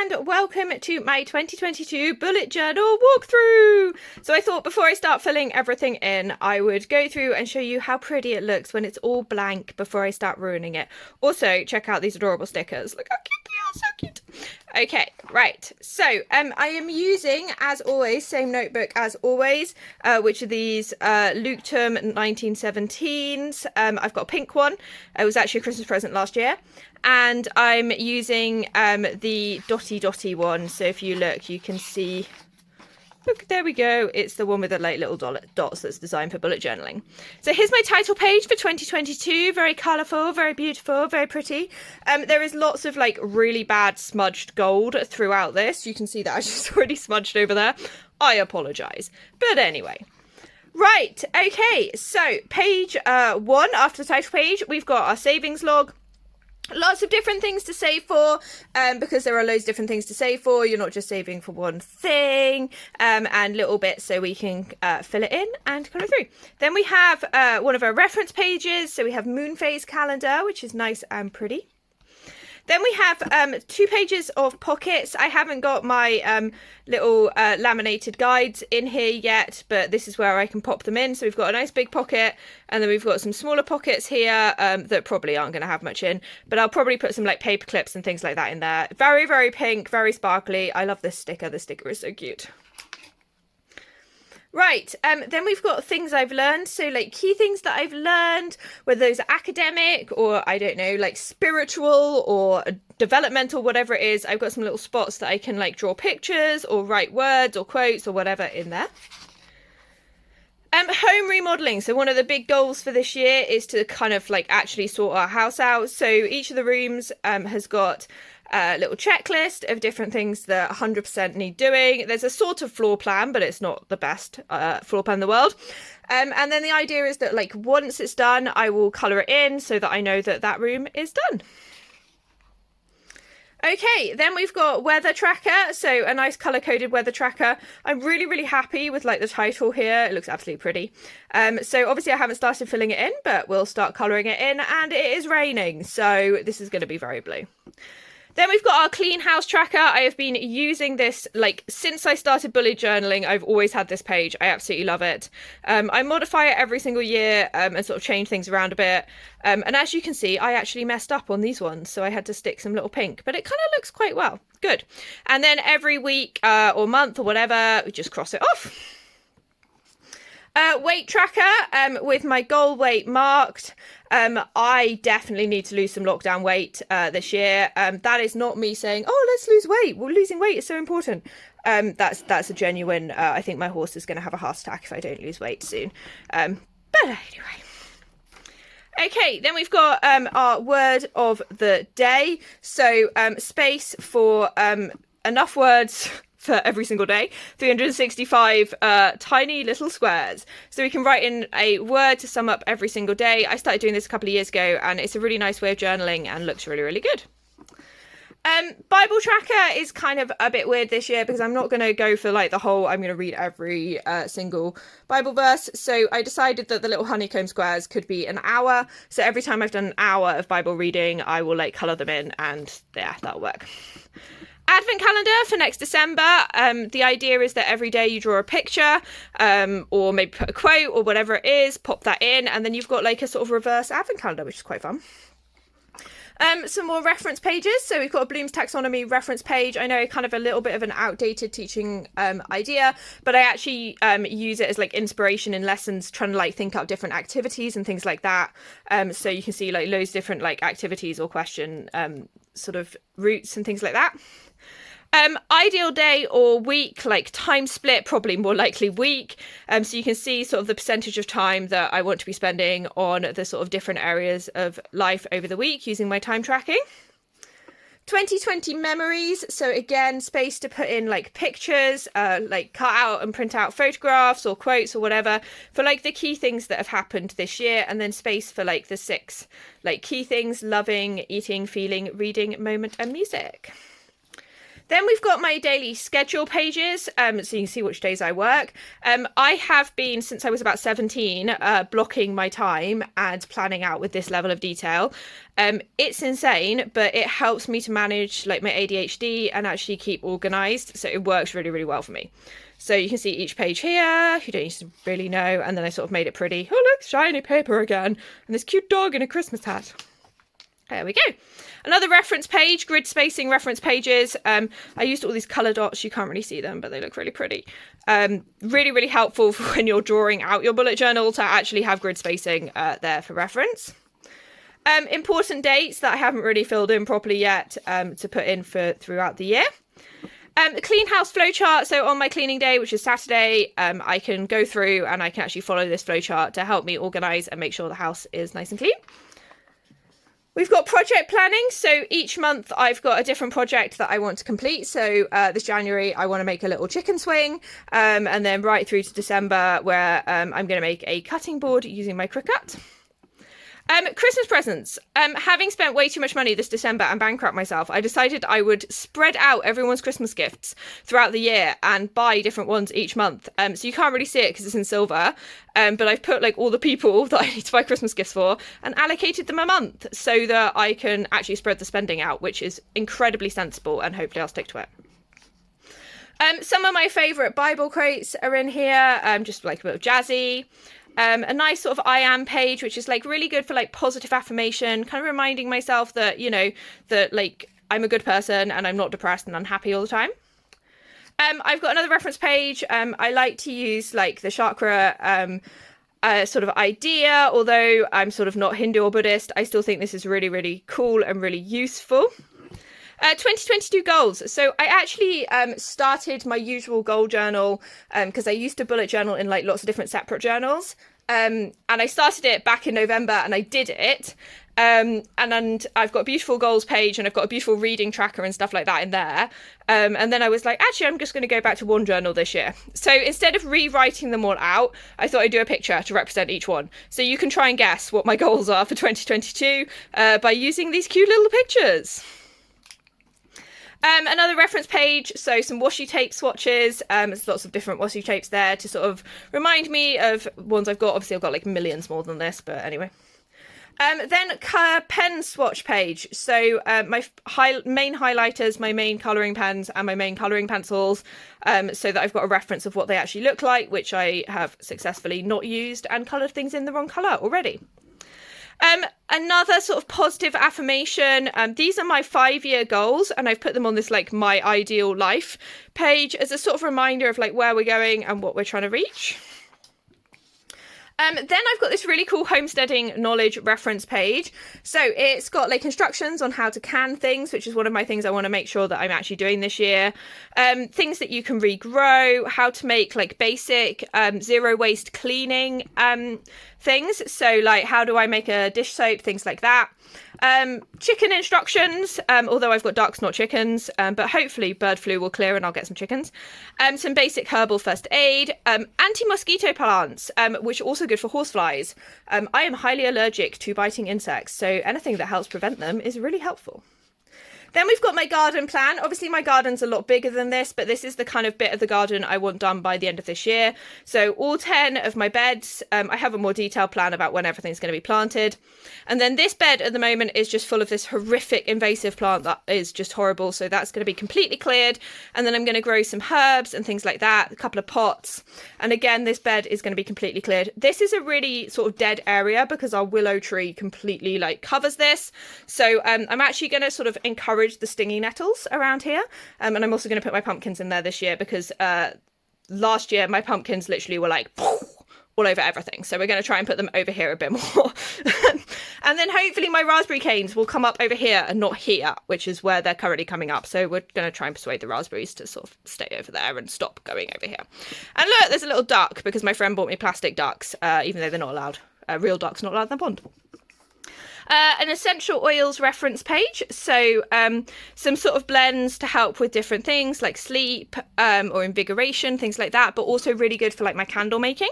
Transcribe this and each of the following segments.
and welcome to my 2022 bullet journal walkthrough. So I thought before I start filling everything in, I would go through and show you how pretty it looks when it's all blank before I start ruining it. Also, check out these adorable stickers. Look how cute they are, so cute. Okay, right. So I am using, as always, same notebook as always, which are these Leuchtturm 1917s. I've got a pink one. It was actually a Christmas present last year. And I'm using the dotty one. So if you look, you can see, look, there we go. It's the one with the like little dots that's designed for bullet journaling. So here's my title page for 2022. Very colourful, very beautiful, very pretty. There is lots of like really bad smudged gold throughout this. You can see that I just already smudged over there. I apologise. But anyway. Right, okay, so page 1 after the title page, we've got our savings log. Lots of different things to save for, because there are loads of different things to save for. You're not just saving for one thing, and little bits so we can fill it in and colour through. Then we have one of our reference pages. So we have moon phase calendar, which is nice and pretty. Then we have 2 pages of pockets. I haven't got my little laminated guides in here yet, but this is where I can pop them in. So we've got a nice big pocket, and then we've got some smaller pockets here that probably aren't going to have much in, but I'll probably put some like paper clips and things like that in there. Very, very pink, very sparkly. I love this sticker. The sticker is so cute. Right, then we've got things I've learned, so like key things that I've learned, whether those are academic or, I don't know, like spiritual or developmental, whatever it is. I've got some little spots that I can like draw pictures or write words or quotes or whatever in there. Home remodelling. So one of the big goals for this year is to kind of like actually sort our house out. So each of the rooms has got a little checklist of different things that 100% need doing. There's a sort of floor plan, but it's not the best floor plan in the world. And then the idea is that like once it's done, I will colour it in so that I know that that room is done. Okay, then we've got weather tracker, so a nice colour-coded weather tracker. I'm really, really happy with like the title here. It looks absolutely pretty. So obviously I haven't started filling it in, but we'll start colouring it in, and it is raining, so this is going to be very blue. Then we've got our clean house tracker. I have been using this like since I started bullet journaling. I've always had this page. I absolutely love it. I modify it every single year and sort of change things around a bit. And as you can see, I actually messed up on these ones. So I had to stick some little pink, but it kind of looks quite well. Good. And then every week or month or whatever, we just cross it off. Weight tracker with my goal weight marked. I definitely need to lose some lockdown weight this year. That is not me saying, oh, let's lose weight. Well, losing weight is so important. That's a genuine, I think my horse is going to have a heart attack if I don't lose weight soon. But anyway. Okay, then we've got our word of the day. So space for enough words for every single day, 365 tiny little squares. So we can write in a word to sum up every single day. I started doing this a couple of years ago, and it's a really nice way of journaling and looks really, really good. Bible tracker is kind of a bit weird this year because I'm not going to go for like the whole, I'm going to read every single Bible verse. So I decided that the little honeycomb squares could be an hour. So every time I've done an hour of Bible reading, I will like colour them in, and yeah, that'll work. Advent calendar for next December. The idea is that every day you draw a picture or maybe put a quote or whatever it is, pop that in, and then you've got like a sort of reverse advent calendar, which is quite fun. Some more reference pages. So we've got a Bloom's Taxonomy reference page. I know kind of a little bit of an outdated teaching idea, but I actually use it as like inspiration in lessons, trying to like think up different activities and things like that. So you can see like loads of different like activities or question sort of routes and things like that. Ideal day or week, like time split, probably more likely week. So you can see sort of the percentage of time that I want to be spending on the sort of different areas of life over the week using my time tracking. 2020 memories. So again, space to put in like pictures, like cut out and print out photographs or quotes or whatever for like the key things that have happened this year, and then space for like the 6 like key things: loving, eating, feeling, reading, moment, and music. Then we've got my daily schedule pages, so you can see which days I work. I have been, since I was about 17, blocking my time and planning out with this level of detail. It's insane, but it helps me to manage like my ADHD and actually keep organized. So it works really, really well for me. So you can see each page here. You don't need to really know. And then I sort of made it pretty. Oh, look, shiny paper again. And this cute dog in a Christmas hat. There we go. Another reference page, grid spacing reference pages. I used all these color dots. You can't really see them, but they look really pretty. Really, really helpful for when you're drawing out your bullet journal to actually have grid spacing there for reference. Important dates that I haven't really filled in properly yet to put in for throughout the year. Clean house flowchart. So on my cleaning day, which is Saturday, I can go through and I can actually follow this flowchart to help me organize and make sure the house is nice and clean. We've got project planning. So each month I've got a different project that I want to complete. So this January, I want to make a little chicken swing. And then right through to December, where I'm going to make a cutting board using my Cricut. Christmas presents. Having spent way too much money this December and bankrupt myself, I decided I would spread out everyone's Christmas gifts throughout the year and buy different ones each month. So you can't really see it because it's in silver. But I've put like all the people that I need to buy Christmas gifts for and allocated them a month so that I can actually spread the spending out, which is incredibly sensible, and hopefully I'll stick to it. Some of my favourite Bible quotes are in here, just like a bit of jazzy. A nice sort of I am page, which is like really good for like positive affirmation, kind of reminding myself that, you know, that like I'm a good person and I'm not depressed and unhappy all the time. I've got another reference page. I like to use like the chakra sort of idea, although I'm sort of not Hindu or Buddhist. I still think this is really, really cool and really useful. 2022 goals. So I actually started my usual goal journal because I used to bullet journal in like lots of different separate journals. And I started it back in November and I did it. And I've got a beautiful goals page and I've got a beautiful reading tracker and stuff like that in there. And then I was like, actually, I'm just going to go back to one journal this year. So instead of rewriting them all out, I thought I'd do a picture to represent each one. So you can try and guess what my goals are for 2022 by using these cute little pictures. Another reference page, so some washi tape swatches. There's lots of different washi tapes there to sort of remind me of ones I've got. Obviously, I've got like millions more than this, but anyway. Then pen swatch page. So my main highlighters, my main colouring pens and my main colouring pencils, so that I've got a reference of what they actually look like, which I have successfully not used and coloured things in the wrong colour already. Another sort of positive affirmation. These are my 5-year goals and I've put them on this like my ideal life page as a sort of reminder of like where we're going and what we're trying to reach. Then I've got this really cool homesteading knowledge reference page. So it's got like instructions on how to can things, which is one of my things I want to make sure that I'm actually doing this year. Things that you can regrow, how to make like basic zero waste cleaning things. So like how do I make a dish soap, things like that. Chicken instructions, although I've got ducks, not chickens, but hopefully bird flu will clear and I'll get some chickens. Some basic herbal first aid, anti-mosquito plants, which are also good for horseflies. I am highly allergic to biting insects, so anything that helps prevent them is really helpful. Then we've got my garden plan. Obviously my garden's a lot bigger than this, but this is the kind of bit of the garden I want done by the end of this year. So all 10 of my beds, I have a more detailed plan about when everything's going to be planted. And then this bed at the moment is just full of this horrific invasive plant that is just horrible. So that's going to be completely cleared. And then I'm going to grow some herbs and things like that, a couple of pots. And again, this bed is going to be completely cleared. This is a really sort of dead area because our willow tree completely like covers this. So I'm actually going to sort of encourage the stinging nettles around here. And I'm also going to put my pumpkins in there this year because last year my pumpkins literally were like all over everything. So we're going to try and put them over here a bit more. And then hopefully my raspberry canes will come up over here and not here, which is where they're currently coming up. So we're going to try and persuade the raspberries to sort of stay over there and stop going over here. And look, there's a little duck because my friend bought me plastic ducks, even though they're not allowed. Real ducks not allowed in the pond. An essential oils reference page, so some sort of blends to help with different things like sleep or invigoration, things like that, but also really good for like my candle making.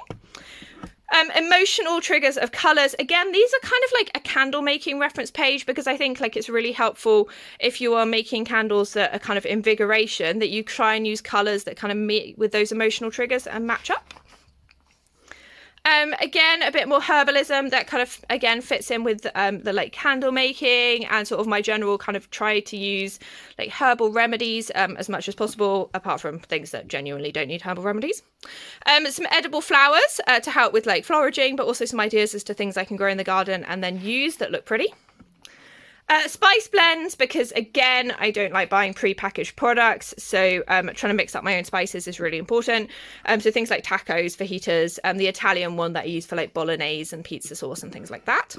Emotional triggers of colors. Again, these are kind of like a candle making reference page, because I think like it's really helpful if you are making candles that are kind of invigoration, that you try and use colors that kind of meet with those emotional triggers and match up. Again, a bit more herbalism that kind of, again, fits in with the like candle making and sort of my general kind of try to use like herbal remedies as much as possible, apart from things that genuinely don't need herbal remedies. Some edible flowers to help with like foraging, but also some ideas as to things I can grow in the garden and then use that look pretty. Spice blends, because again, I don't like buying pre-packaged products, so trying to mix up my own spices is really important. So things like tacos, fajitas, the Italian one that I use for like bolognese and pizza sauce and things like that.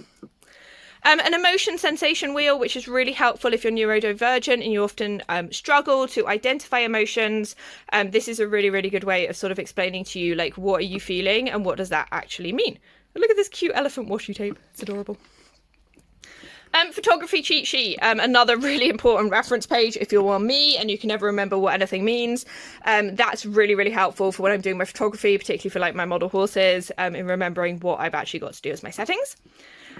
An emotion sensation wheel, which is really helpful if you're neurodivergent and you often struggle to identify emotions. This is a really, really good way of sort of explaining to you, like, what are you feeling and what does that actually mean? Look at this cute elephant washi tape. It's adorable. Photography cheat sheet, another really important reference page if you're on me and you can never remember what anything means. That's really, really helpful for when I'm doing my photography, particularly for like my model horses, in remembering what I've actually got to do as my settings.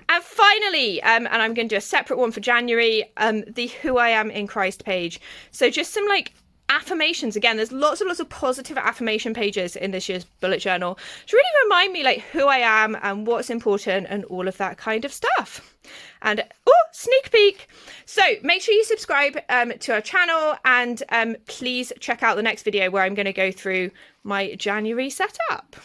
And finally, and I'm going to do a separate one for January, the Who I Am in Christ page. So just some like affirmations. Again, there's lots of positive affirmation pages in this year's bullet journal to really remind me like who I am and what's important and all of that kind of stuff. And sneak peek. So make sure you subscribe to our channel, and please check out the next video where I'm going to go through my January setup.